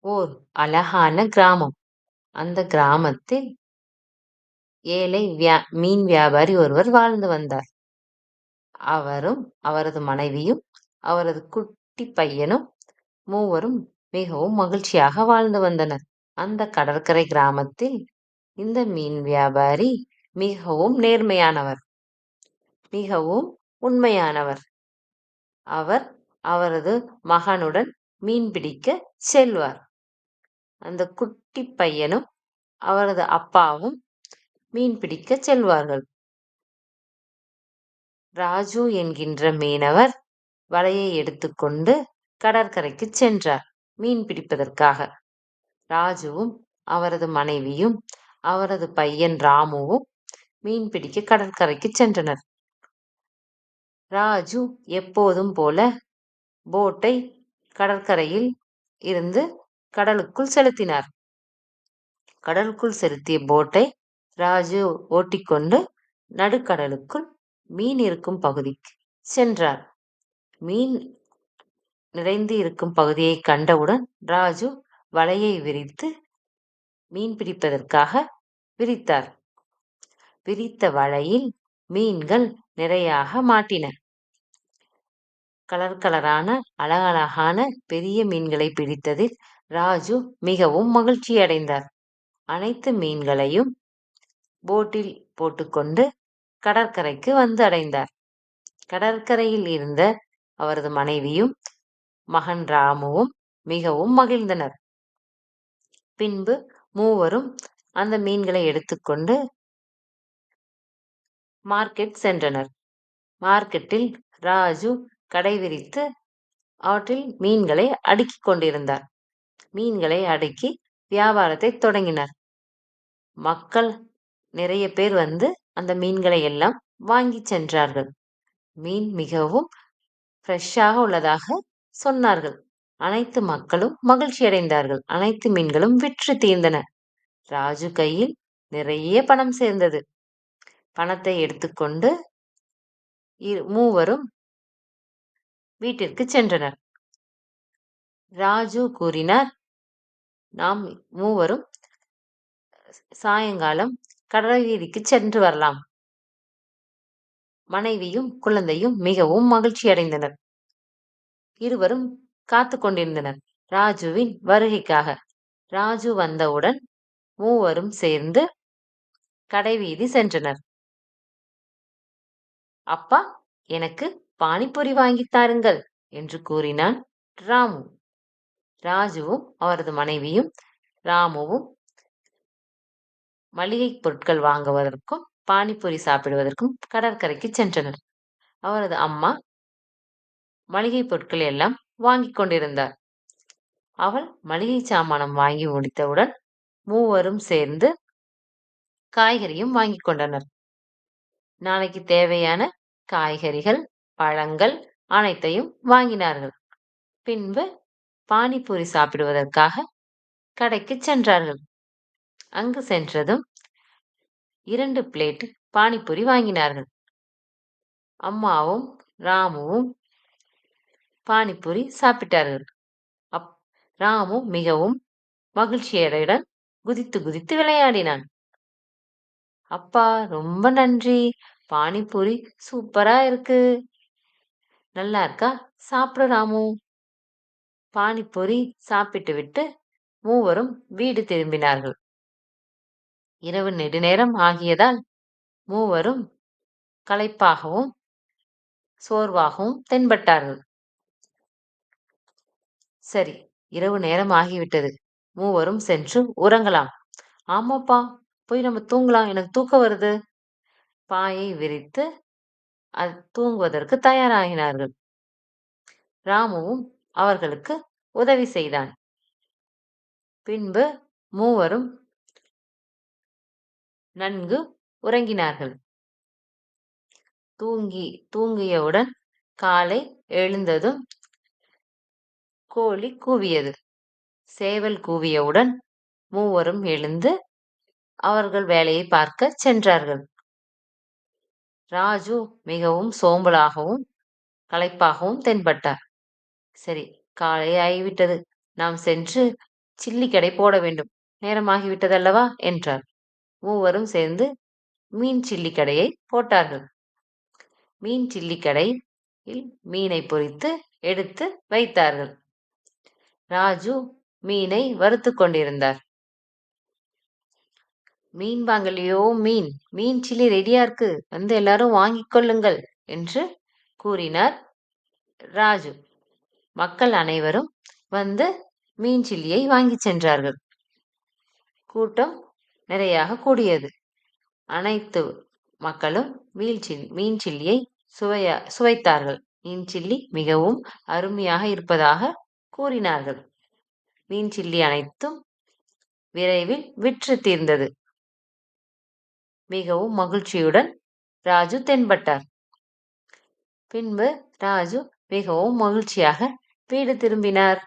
ஓர் அழகான கிராமம். அந்த கிராமத்தில் ஏழை மீன் வியாபாரி ஒருவர் வாழ்ந்து வந்தார். அவரும், அவரது மனைவியும், அவரது குட்டி பையனும் மூவரும் மிகவும் மகிழ்ச்சியாக வாழ்ந்து வந்தனர். அந்த கடற்கரை கிராமத்தில் இந்த மீன் வியாபாரி மிகவும் நேர்மையானவர், மிகவும் உண்மையானவர். அவர் அவரது மகனுடன் மீன் பிடிக்க செல்வார். அந்த குட்டி பையனும் அவரது அப்பாவும் மீன் பிடிக்கச் செல்வார்கள். ராஜு என்கின்ற மீனவர் வலையை எடுத்துக்கொண்டு கடற்கரைக்குச் சென்றார் மீன் பிடிப்பதற்காக. ராஜுவும் அவரது மனைவியும் அவரது பையன் ராமுவும் மீன் பிடிக்க கடற்கரைக்குச் சென்றனர். ராஜு எப்போதும் போல போட்டை கடற்கரையில் இருந்து கடலுக்குள் செலுத்தினார். கடலுக்குள் செலுத்திய போட்டை ராஜு ஓட்டிக்கொண்டு நடுக்கடலுக்குள் மீன் இருக்கும் பகுதிக்கு சென்றார். மீன் நிறைந்து இருக்கும் பகுதியை கண்டவுடன் ராஜு வலையை விரித்து மீன் பிடிப்பதற்காக விரித்தார். விரித்த வலையில் மீன்கள் நிறையாக மாட்டின. கலர் கலரான அழகழகான பெரிய மீன்களை பிடித்ததில் ராஜு மிகவும் மகிழ்ச்சி அடைந்தார். அனைத்து மீன்களையும் போட்டில் போட்டுக்கொண்டு கடற்கரைக்கு வந்து அடைந்தார். கடற்கரையில் இருந்த அவரது மனைவியும் மகன் ராமுவும் மிகவும் மகிழ்ந்தனர். பின்பு மூவரும் அந்த மீன்களை எடுத்துக்கொண்டு மார்க்கெட் சென்றனர். மார்க்கெட்டில் ராஜு கடை விரித்து அவற்றில் மீன்களை அடுக்கிக் கொண்டிருந்தார். மீன்களை அடுக்கி வியாபாரத்தை தொடங்கினார். மக்கள் நிறைய பேர் வந்து அந்த மீன்களை எல்லாம் வாங்கி சென்றார்கள். மீன் மிகவும் ஃப்ரெஷ்ஷாக உள்ளதாக சொன்னார்கள். அனைத்து மக்களும் மகிழ்ச்சி அடைந்தார்கள். அனைத்து மீன்களும் விற்று தீர்ந்தன. ராஜு கையில் நிறைய பணம் சேர்ந்தது. பணத்தை எடுத்துக்கொண்டு மூவரும் வீட்டிற்கு சென்றனர். ராஜு கூறினார், நாம் மூவரும் சாயங்காலம் கடற்கரை வீதிக்கு சென்று வரலாம். மனைவியும் குழந்தையும் மிகவும் மகிழ்ச்சி அடைந்தனர். இருவரும் காத்து கொண்டிருந்தனர் ராஜுவின் வருகைக்காக. ராஜு வந்தவுடன் மூவரும் சேர்ந்து கடைவீதி சென்றனர். அப்பா, எனக்கு பானிபூரி வாங்கித் தாருங்கள் என்று கூறினான் ராமு. ராஜுவும் அவரது மனைவியும் ராமுவும் மளிகை பொருட்கள் வாங்குவதற்கும் பானிபூரி சாப்பிடுவதற்கும் கடற்கரைக்கு சென்றனர். அவரது அம்மா மளிகை பொருட்கள் எல்லாம் வாங்கிக் கொண்டிருந்தார். அவள் மளிகை சாமானம் வாங்கி முடித்தவுடன் மூவரும் சேர்ந்து காய்கறியும் வாங்கிக் கொண்டனர். நாளைக்கு தேவையான காய்கறிகள், பழங்கள் அனைத்தையும் வாங்கினார்கள். பின்பு பானிபூரி சாப்பிடுவதற்காக கடைக்கு சென்றார்கள். அங்கு சென்றதும் 2 பிளேட் பானிபூரி வாங்கினார்கள். அம்மாவும் ராமுவும் பானிபூரி சாப்பிட்டார்கள். ராமு மிகவும் மகிழ்ச்சியுடன் குதித்து குதித்து விளையாடினான். அப்பா, ரொம்ப நன்றி, பானிபூரி சூப்பரா இருக்கு. நல்லா இருக்கா? சாப்பிடு ராமு. பானிபூரி சாப்பிட்டு விட்டு மூவரும் வீடு திரும்பினார்கள். இரவு நெடுநேரம் ஆகியதால் மூவரும் களைப்பாகவும் சோர்வாகவும் தென்பட்டார்கள். சரி, இரவு நேரம் ஆகிவிட்டது, மூவரும் சென்று உறங்கலாம். ஆமாப்பா, போய் நம்ம தூங்கலாம், எனக்கு தூக்கம் வருது. பாயை விரித்து தூங்குவதற்கு தயாராகினார்கள். ராமுவும் அவர்களுக்கு உதவி செய்தான். பின்பு மூவரும் நன்கு உறங்கினார்கள். தூங்கியவுடன் காலை எழுந்ததும் கோழி கூவியது. சேவல் கூவியவுடன் மூவரும் எழுந்து அவர்கள் வேலையை பார்க்க சென்றார்கள். ராஜு மிகவும் சோம்பலாகவும் களைப்பாகவும் தென்பட்டார். சரி, காலை ஆகிவிட்டது, நாம் சென்று சில்லி கடை போட வேண்டும். நேரமாகிவிட்டதல்லவா என்றார். மூவரும் சேர்ந்து மீன் சில்லி கடையை போட்டார்கள். மீன் சில்லி கடையில் மீனை பொரித்து எடுத்து வைத்தார்கள். ராஜு மீனை வறுத்துக் கொண்டிருந்தார். மீன் வாங்கலையோ மீன், மீன் சில்லி ரெடியா இருக்கு, வந்து எல்லாரும் வாங்கிக் கொள்ளுங்கள் என்று கூறினார் ராஜு. மக்கள் அனைவரும் வந்து மீன் சில்லியை வாங்கிச் சென்றார்கள். கூட்டம் நிறையாக கூடியது. அனைத்து மக்களும் மீன் சில்லியை சுவைத்தார்கள். மீன் சில்லி மிகவும் அருமையாக இருப்பதாக கூறினார்கள். மீன் சில்லி அனைத்தும் விரைவில் விற்று தீர்ந்தது. மிகவும் மகிழ்ச்சியுடன் ராஜு தென்பட்டார். பின்பு ராஜு மிகவும் மகிழ்ச்சியாக வீடு திரும்பினார்.